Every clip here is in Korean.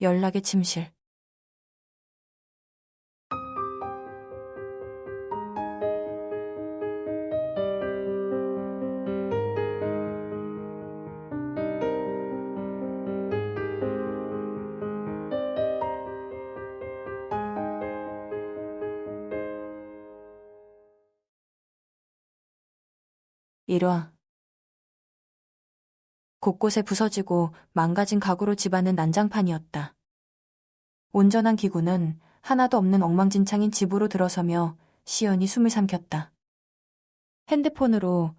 연락의 침실. 일화. 곳곳에 부서지고 망가진 가구로 집안은 난장판이었다. 온전한 기구는 하나도 없는 엉망진창인 집으로 들어서며 시연이 숨을 삼켰다. 핸드폰으로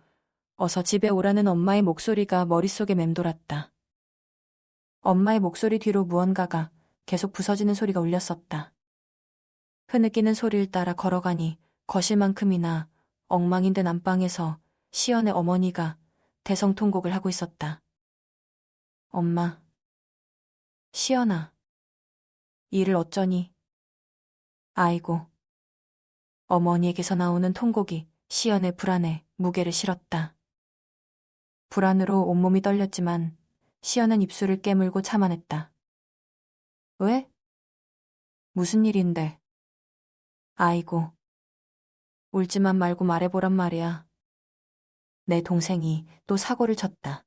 어서 집에 오라는 엄마의 목소리가 머릿속에 맴돌았다. 엄마의 목소리 뒤로 무언가가 계속 부서지는 소리가 울렸었다. 흐느끼는 소리를 따라 걸어가니 거실만큼이나 엉망인 듯 안방에서 시연의 어머니가 대성통곡을 하고 있었다. 엄마. 시연아. 일을 어쩌니? 아이고. 어머니에게서 나오는 통곡이 시연의 불안에 무게를 실었다. 불안으로 온몸이 떨렸지만 시연은 입술을 깨물고 참아냈다. 왜? 무슨 일인데? 아이고. 울지만 말고 말해보란 말이야. 내 동생이 또 사고를 쳤다.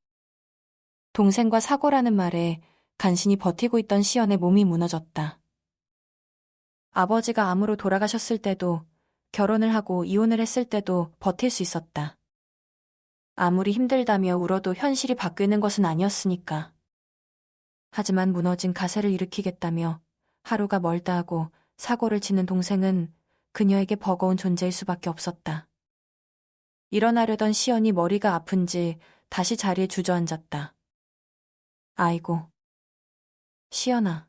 동생과 사고라는 말에 간신히 버티고 있던 시연의 몸이 무너졌다. 아버지가 암으로 돌아가셨을 때도, 결혼을 하고 이혼을 했을 때도 버틸 수 있었다. 아무리 힘들다며 울어도 현실이 바뀌는 것은 아니었으니까. 하지만 무너진 가세를 일으키겠다며 하루가 멀다 하고 사고를 치는 동생은 그녀에게 버거운 존재일 수밖에 없었다. 일어나려던 시연이 머리가 아픈지 다시 자리에 주저앉았다. 아이고. 시연아.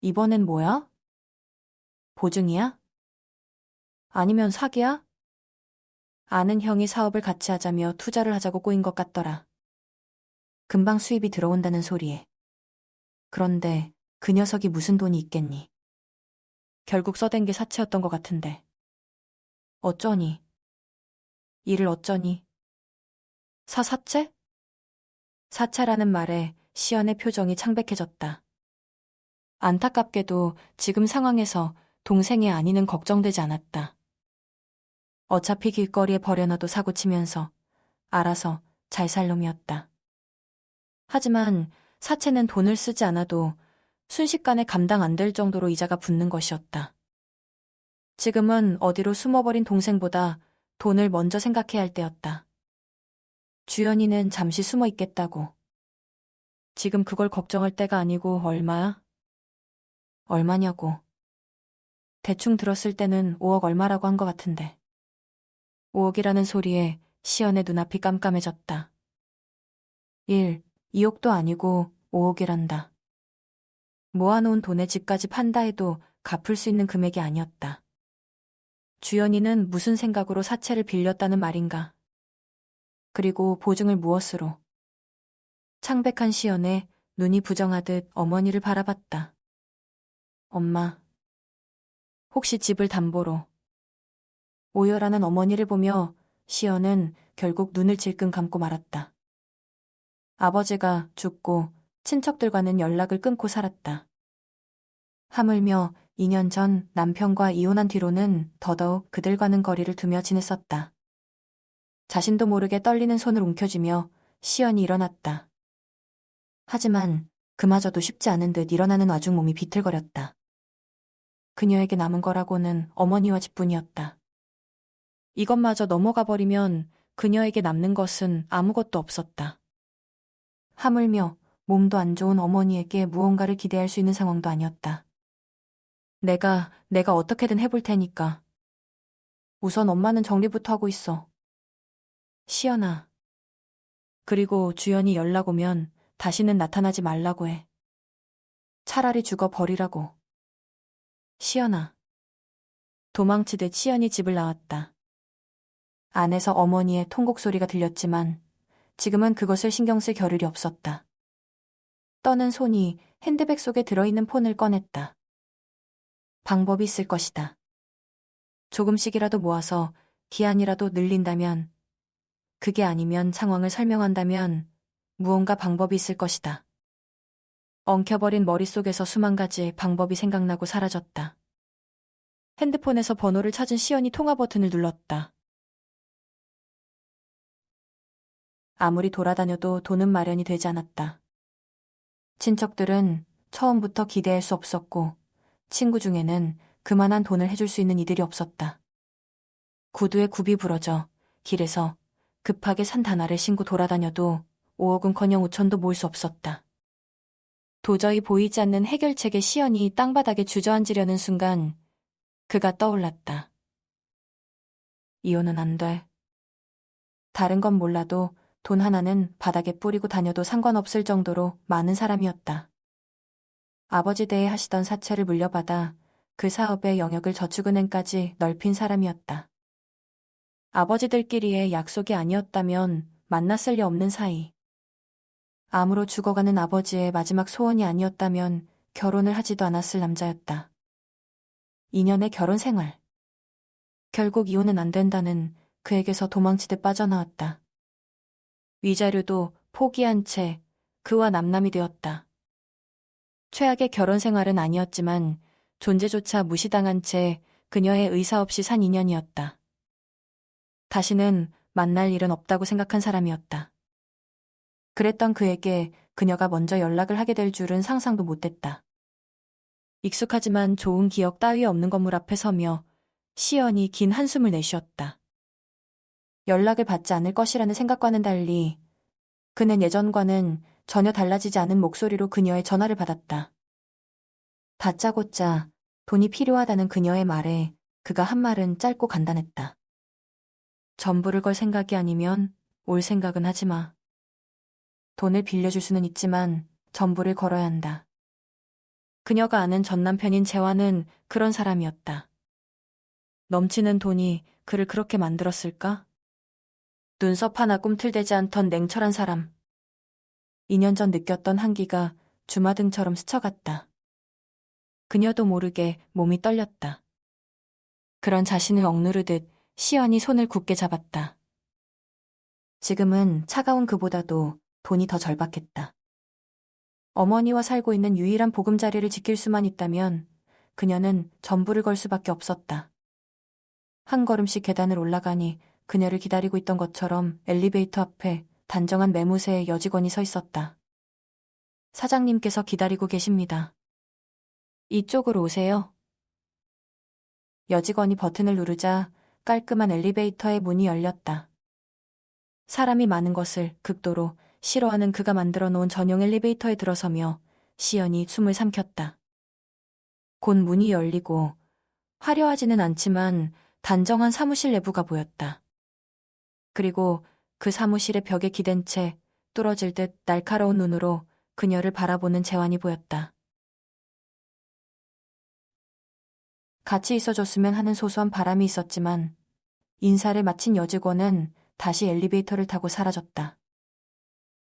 이번엔 뭐야? 보증이야? 아니면 사기야? 아는 형이 사업을 같이 하자며 투자를 하자고 꼬인 것 같더라. 금방 수입이 들어온다는 소리에. 그런데 그 녀석이 무슨 돈이 있겠니? 결국 써댄 게 사채였던 것 같은데. 어쩌니? 일을 어쩌니? 사채? 사채라는 말에 시연의 표정이 창백해졌다. 안타깝게도 지금 상황에서 동생의 안위는 걱정되지 않았다. 어차피 길거리에 버려놔도 사고치면서 알아서 잘 살 놈이었다. 하지만 사채는 돈을 쓰지 않아도 순식간에 감당 안 될 정도로 이자가 붙는 것이었다. 지금은 어디로 숨어버린 동생보다 돈을 먼저 생각해야 할 때였다. 주연이는 잠시 숨어 있겠다고. 지금 그걸 걱정할 때가 아니고 얼마야? 얼마냐고. 대충 들었을 때는 5억 얼마라고 한 것 같은데. 5억이라는 소리에 시연의 눈앞이 깜깜해졌다. 2억도 아니고 5억이란다. 모아놓은 돈에 집까지 판다 해도 갚을 수 있는 금액이 아니었다. 주연이는 무슨 생각으로 사채를 빌렸다는 말인가. 그리고 보증을 무엇으로. 창백한 시연에 눈이 부정하듯 어머니를 바라봤다. 엄마. 혹시 집을 담보로. 오열하는 어머니를 보며 시연은 결국 눈을 질끈 감고 말았다. 아버지가 죽고 친척들과는 연락을 끊고 살았다. 하물며 2년 전 남편과 이혼한 뒤로는 더더욱 그들과는 거리를 두며 지냈었다. 자신도 모르게 떨리는 손을 움켜쥐며 시연이 일어났다. 하지만 그마저도 쉽지 않은 듯 일어나는 와중 몸이 비틀거렸다. 그녀에게 남은 거라고는 어머니와 집뿐이었다. 이것마저 넘어가 버리면 그녀에게 남는 것은 아무것도 없었다. 하물며 몸도 안 좋은 어머니에게 무언가를 기대할 수 있는 상황도 아니었다. 내가 어떻게든 해볼 테니까. 우선 엄마는 정리부터 하고 있어. 시연아. 그리고 주연이 연락 오면 다시는 나타나지 말라고 해. 차라리 죽어버리라고. 시연아. 도망치듯 시연이 집을 나왔다. 안에서 어머니의 통곡 소리가 들렸지만 지금은 그것을 신경 쓸 겨를이 없었다. 떠는 손이 핸드백 속에 들어있는 폰을 꺼냈다. 방법이 있을 것이다. 조금씩이라도 모아서 기한이라도 늘린다면, 그게 아니면 상황을 설명한다면 무언가 방법이 있을 것이다. 엉켜버린 머릿속에서 수만 가지의 방법이 생각나고 사라졌다. 핸드폰에서 번호를 찾은 시연이 통화 버튼을 눌렀다. 아무리 돌아다녀도 돈은 마련이 되지 않았다. 친척들은 처음부터 기대할 수 없었고, 친구 중에는 그만한 돈을 해줄 수 있는 이들이 없었다. 구두에 굽이 부러져 길에서 급하게 산 단화를 신고 돌아다녀도 5억은커녕 5천도 모을 수 없었다. 도저히 보이지 않는 해결책에 시연이 땅바닥에 주저앉으려는 순간 그가 떠올랐다. 이혼은 안 돼. 다른 건 몰라도 돈 하나는 바닥에 뿌리고 다녀도 상관없을 정도로 많은 사람이었다. 아버지 댁에 하시던 사채를 물려받아 그 사업의 영역을 저축은행까지 넓힌 사람이었다. 아버지들끼리의 약속이 아니었다면 만났을 리 없는 사이. 암으로 죽어가는 아버지의 마지막 소원이 아니었다면 결혼을 하지도 않았을 남자였다. 2년의 결혼 생활. 결국 이혼은 안 된다는 그에게서 도망치듯 빠져나왔다. 위자료도 포기한 채 그와 남남이 되었다. 최악의 결혼 생활은 아니었지만 존재조차 무시당한 채 그녀의 의사 없이 산 인연이었다. 다시는 만날 일은 없다고 생각한 사람이었다. 그랬던 그에게 그녀가 먼저 연락을 하게 될 줄은 상상도 못했다. 익숙하지만 좋은 기억 따위 없는 건물 앞에 서며 시연이 긴 한숨을 내쉬었다. 연락을 받지 않을 것이라는 생각과는 달리 그는 예전과는 전혀 달라지지 않은 목소리로 그녀의 전화를 받았다. 다짜고짜 돈이 필요하다는 그녀의 말에 그가 한 말은 짧고 간단했다. 전부를 걸 생각이 아니면 올 생각은 하지 마. 돈을 빌려줄 수는 있지만 전부를 걸어야 한다. 그녀가 아는 전남편인 재환은 그런 사람이었다. 넘치는 돈이 그를 그렇게 만들었을까? 눈썹 하나 꿈틀대지 않던 냉철한 사람. 2년 전 느꼈던 한기가 주마등처럼 스쳐갔다. 그녀도 모르게 몸이 떨렸다. 그런 자신을 억누르듯 시연이 손을 굳게 잡았다. 지금은 차가운 그보다도 돈이 더 절박했다. 어머니와 살고 있는 유일한 보금자리를 지킬 수만 있다면 그녀는 전부를 걸 수밖에 없었다. 한 걸음씩 계단을 올라가니 그녀를 기다리고 있던 것처럼 엘리베이터 앞에 단정한 매무새의 여직원이 서 있었다. 사장님께서 기다리고 계십니다. 이쪽으로 오세요. 여직원이 버튼을 누르자 깔끔한 엘리베이터의 문이 열렸다. 사람이 많은 것을 극도로 싫어하는 그가 만들어 놓은 전용 엘리베이터에 들어서며 시연이 숨을 삼켰다. 곧 문이 열리고 화려하지는 않지만 단정한 사무실 내부가 보였다. 그리고 그 사무실의 벽에 기댄 채 뚫어질 듯 날카로운 눈으로 그녀를 바라보는 재환이 보였다. 같이 있어줬으면 하는 소소한 바람이 있었지만 인사를 마친 여직원은 다시 엘리베이터를 타고 사라졌다.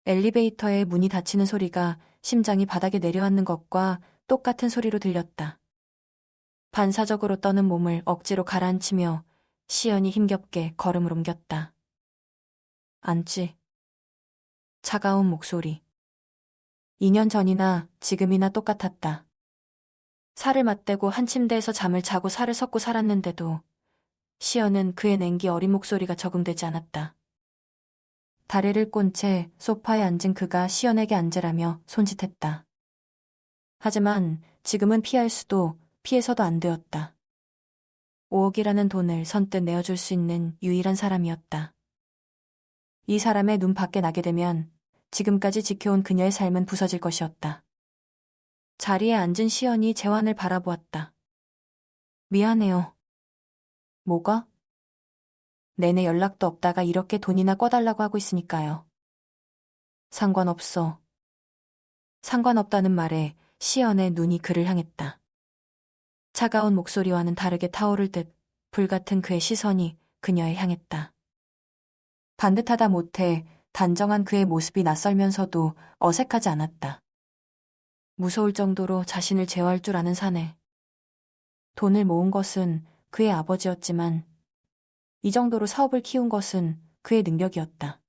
엘리베이터의 문이 닫히는 소리가 심장이 바닥에 내려앉는 것과 똑같은 소리로 들렸다. 반사적으로 떠는 몸을 억지로 가라앉히며 시연이 힘겹게 걸음을 옮겼다. 앉지. 차가운 목소리. 2년 전이나 지금이나 똑같았다. 살을 맞대고 한 침대에서 잠을 자고 살을 섞고 살았는데도 시연은 그의 냉기 어린 목소리가 적응되지 않았다. 다리를 꼰 채 소파에 앉은 그가 시연에게 앉으라며 손짓했다. 하지만 지금은 피할 수도 피해서도 안 되었다. 5억이라는 돈을 선뜻 내어줄 수 있는 유일한 사람이었다. 이 사람의 눈 밖에 나게 되면 지금까지 지켜온 그녀의 삶은 부서질 것이었다. 자리에 앉은 시연이 재환을 바라보았다. 미안해요. 뭐가? 내내 연락도 없다가 이렇게 돈이나 꿔달라고 하고 있으니까요. 상관없어. 상관없다는 말에 시연의 눈이 그를 향했다. 차가운 목소리와는 다르게 타오를 듯 불같은 그의 시선이 그녀에 향했다. 반듯하다 못해 단정한 그의 모습이 낯설면서도 어색하지 않았다. 무서울 정도로 자신을 제어할 줄 아는 사내. 돈을 모은 것은 그의 아버지였지만 이 정도로 사업을 키운 것은 그의 능력이었다.